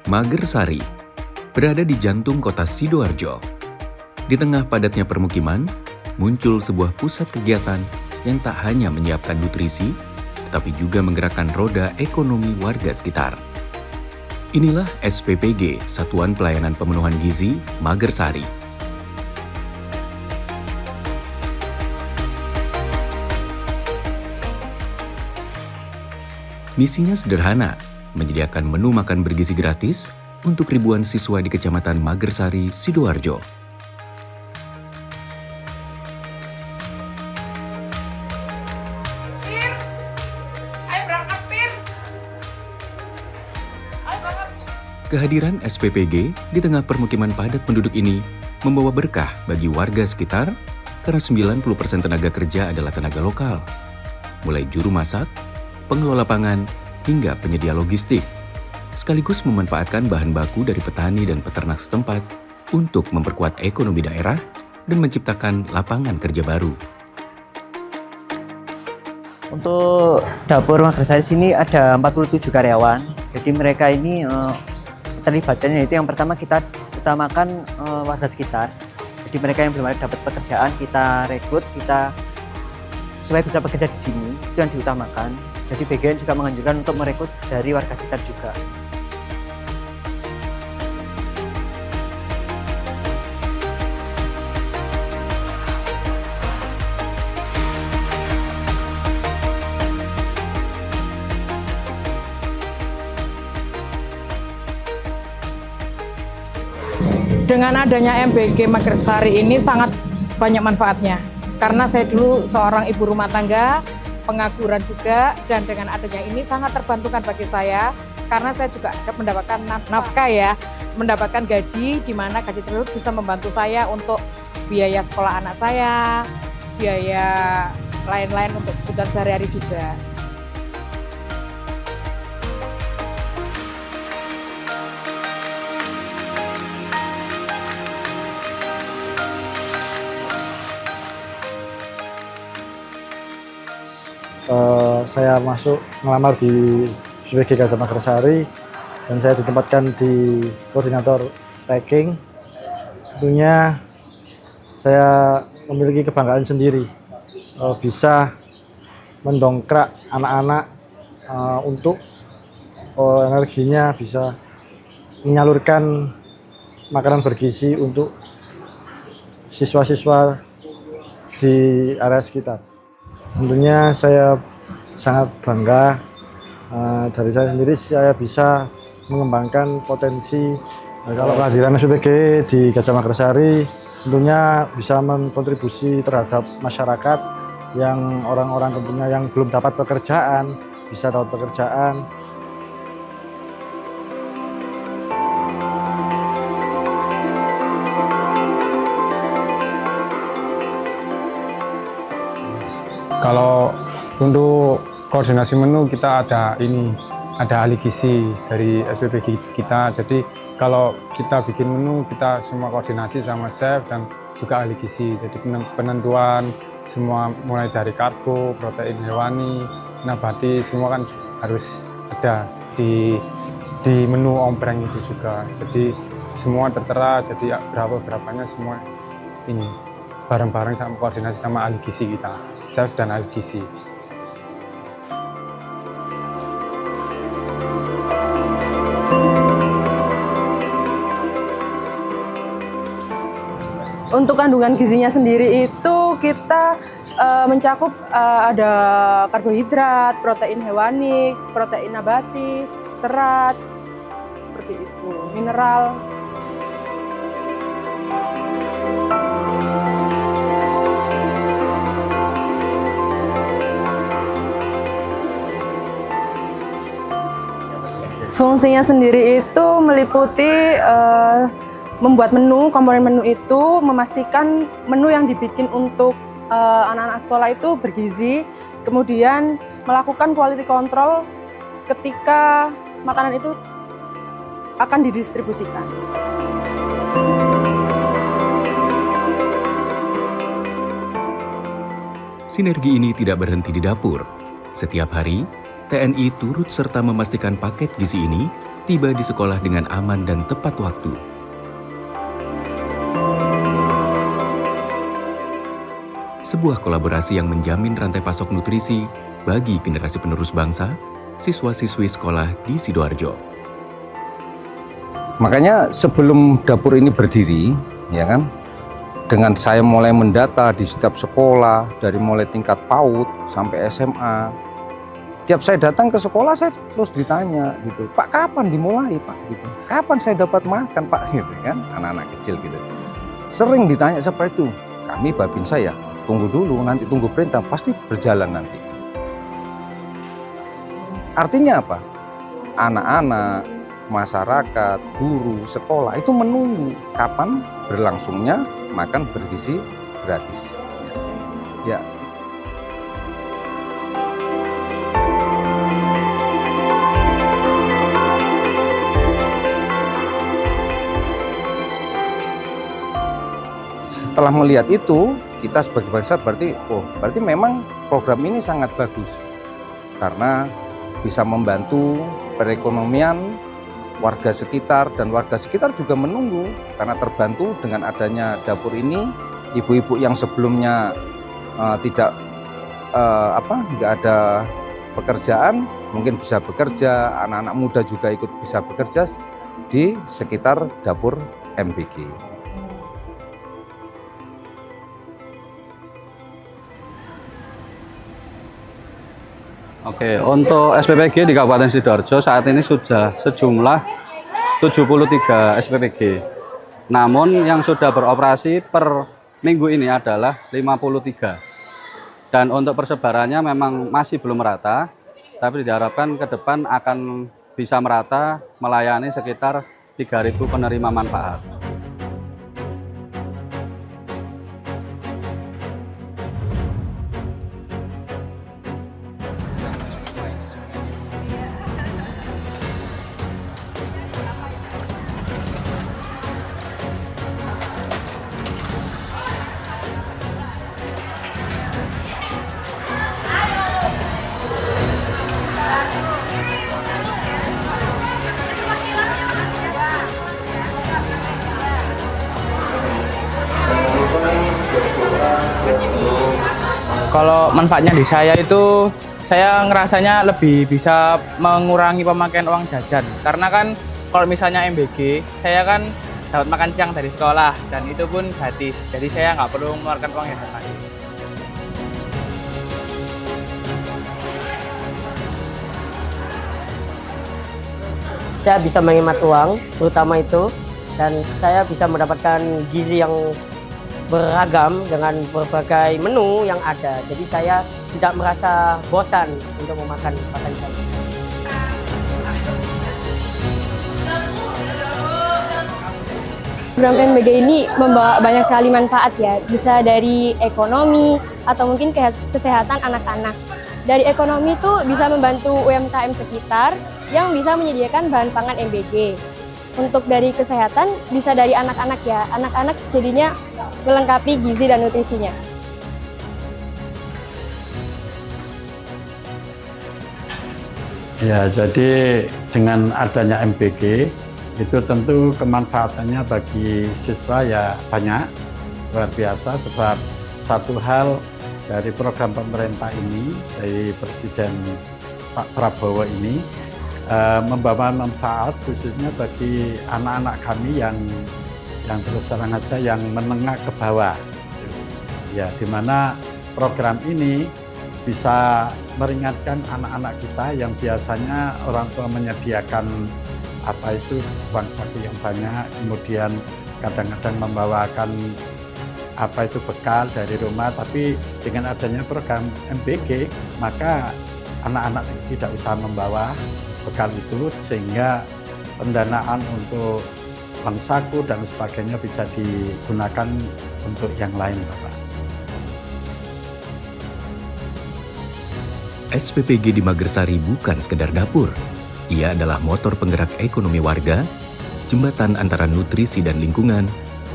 Magersari berada di jantung kota Sidoarjo. Di tengah padatnya permukiman, muncul sebuah pusat kegiatan yang tak hanya menyiapkan nutrisi, tetapi juga menggerakkan roda ekonomi warga sekitar. Inilah SPPG, Satuan Pelayanan Pemenuhan Gizi Magersari. Misinya sederhana, menyediakan menu makan bergizi gratis untuk ribuan siswa di Kecamatan Magersari, Sidoarjo. Pir, ayo berangkat Pir. Ayo banget. Kehadiran SPPG di tengah permukiman padat penduduk ini membawa berkah bagi warga sekitar karena 90% tenaga kerja adalah tenaga lokal. Mulai juru masak, pengelola pangan, hingga penyedia logistik, sekaligus memanfaatkan bahan baku dari petani dan peternak setempat untuk memperkuat ekonomi daerah dan menciptakan lapangan kerja baru. Untuk dapur Magersari sini ada 47 karyawan. Jadi mereka ini terlibatnya itu yang pertama kita utamakan warga sekitar. Jadi mereka yang belum ada dapat pekerjaan kita rekrut, kita supaya bisa bekerja di sini, itu yang diutamakan. Jadi BGN juga menganjurkan untuk merekrut dari warga sekitar juga. Dengan adanya MBG Magersari ini sangat banyak manfaatnya. Karena saya dulu seorang ibu rumah tangga, pengangguran juga, dan dengan adanya ini sangat terbantukan bagi saya. Karena saya juga mendapatkan nafkah ya, mendapatkan gaji, di mana gaji tersebut bisa membantu saya untuk biaya sekolah anak saya, biaya lain-lain untuk kebutuhan sehari-hari juga. Saya masuk melamar di SPPG Gajah Magersari dan saya ditempatkan di koordinator packing. Tentunya saya memiliki kebanggaan sendiri bisa mendongkrak anak-anak untuk energinya bisa menyalurkan makanan bergizi untuk siswa-siswa di area sekitar. Tentunya saya sangat bangga dari saya sendiri, saya bisa mengembangkan potensi. Kalau kehadiran SPPG di Gajah Magersari tentunya bisa berkontribusi terhadap masyarakat yang orang-orang tentunya yang belum dapat pekerjaan, bisa dapat pekerjaan. Kalau untuk koordinasi menu kita ada ahli gizi dari SPPG kita. Jadi kalau kita bikin menu kita semua koordinasi sama chef dan juga ahli gizi. Jadi penentuan semua mulai dari karbo, protein hewani, nabati semua kan harus ada di menu ompreng itu juga. Jadi semua tertera, jadi berapanya semua ini bareng-bareng sama koordinasi sama ahli gizi kita, chef dan ahli gizi. Untuk kandungan gizinya sendiri itu kita mencakup ada karbohidrat, protein hewani, protein nabati, serat, seperti itu, mineral. Fungsinya sendiri itu meliputi membuat menu, komponen menu itu memastikan menu yang dibikin untuk anak-anak sekolah itu bergizi, kemudian melakukan quality control ketika makanan itu akan didistribusikan. Sinergi ini tidak berhenti di dapur. Setiap hari, TNI turut serta memastikan paket gizi ini tiba di sekolah dengan aman dan tepat waktu. Sebuah kolaborasi yang menjamin rantai pasok nutrisi bagi generasi penerus bangsa, siswa-siswi sekolah di Sidoarjo. Makanya sebelum dapur ini berdiri, ya kan, dengan saya mulai mendata di setiap sekolah, dari mulai tingkat PAUD sampai SMA, tiap saya datang ke sekolah saya terus ditanya gitu, Pak kapan dimulai Pak? Gitu. Kapan saya dapat makan Pak? Gitu kan, anak-anak kecil gitu. Sering ditanya seperti itu. Kami babin saya, tunggu dulu, nanti tunggu perintah, pasti berjalan nanti. Artinya apa? Anak-anak, masyarakat, guru, sekolah itu menunggu kapan berlangsungnya makan bergizi gratis. Ya. Setelah melihat itu, kita sebagai bangsa berarti memang program ini sangat bagus karena bisa membantu perekonomian warga sekitar, dan warga sekitar juga menunggu karena terbantu dengan adanya dapur ini. Ibu-ibu yang sebelumnya nggak ada pekerjaan mungkin bisa bekerja, anak-anak muda juga ikut bisa bekerja di sekitar dapur MBG. Oke, untuk SPPG di Kabupaten Sidoarjo saat ini sudah sejumlah 73 SPPG. Namun yang sudah beroperasi per minggu ini adalah 53. Dan untuk persebarannya memang masih belum merata, tapi diharapkan ke depan akan bisa merata melayani sekitar 3.000 penerima manfaat. Kalau manfaatnya di saya itu, saya ngerasanya lebih bisa mengurangi pemakaian uang jajan. Karena kan kalau misalnya MBG, saya kan dapat makan siang dari sekolah dan itu pun gratis. Jadi saya nggak perlu mengeluarkan uang jajan lagi. Saya bisa menghemat uang, terutama itu, dan saya bisa mendapatkan gizi yang beragam dengan berbagai menu yang ada. Jadi saya tidak merasa bosan untuk memakan makan saya. Program MBG ini membawa banyak sekali manfaat ya, bisa dari ekonomi atau mungkin kesehatan anak-anak. Dari ekonomi itu bisa membantu UMKM sekitar yang bisa menyediakan bahan pangan MBG. Untuk dari kesehatan bisa dari anak-anak ya, anak-anak jadinya melengkapi gizi dan nutrisinya. Ya, jadi dengan adanya MBG itu tentu kemanfaatannya bagi siswa ya banyak, luar biasa, sebab satu hal dari program pemerintah ini, dari Presiden Pak Prabowo ini, membawa manfaat khususnya bagi anak-anak kami yang terus terang aja yang menengah ke bawah. Ya, di mana program ini bisa meringankan anak-anak kita yang biasanya orang tua menyediakan uang saku yang banyak, kemudian kadang-kadang membawakan bekal dari rumah, tapi dengan adanya program MBG maka anak-anak tidak usah membawa bekal itu, sehingga pendanaan untuk uang saku dan sebagainya bisa digunakan untuk yang lain, Bapak. SPPG di Magersari bukan sekedar dapur. Ia adalah motor penggerak ekonomi warga, jembatan antara nutrisi dan lingkungan,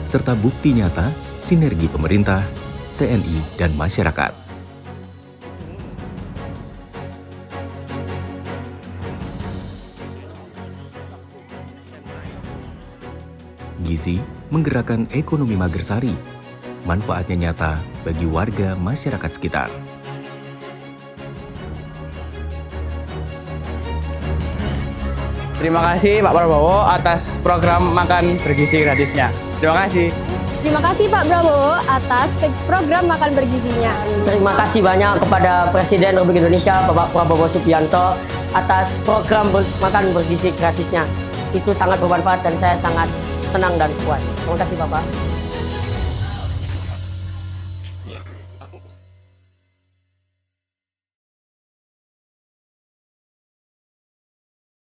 serta bukti nyata sinergi pemerintah, TNI, dan masyarakat. gizi menggerakkan ekonomi Magersari. Manfaatnya nyata bagi warga masyarakat sekitar. Terima kasih Pak Prabowo atas program makan bergizi gratisnya. Terima kasih. Terima kasih Pak Prabowo atas program makan bergizinya. Terima kasih banyak kepada Presiden Republik Indonesia Bapak Prabowo Subianto atas program makan bergizi gratisnya. Itu sangat bermanfaat dan saya sangat senang dan puas. Terima kasih Bapak.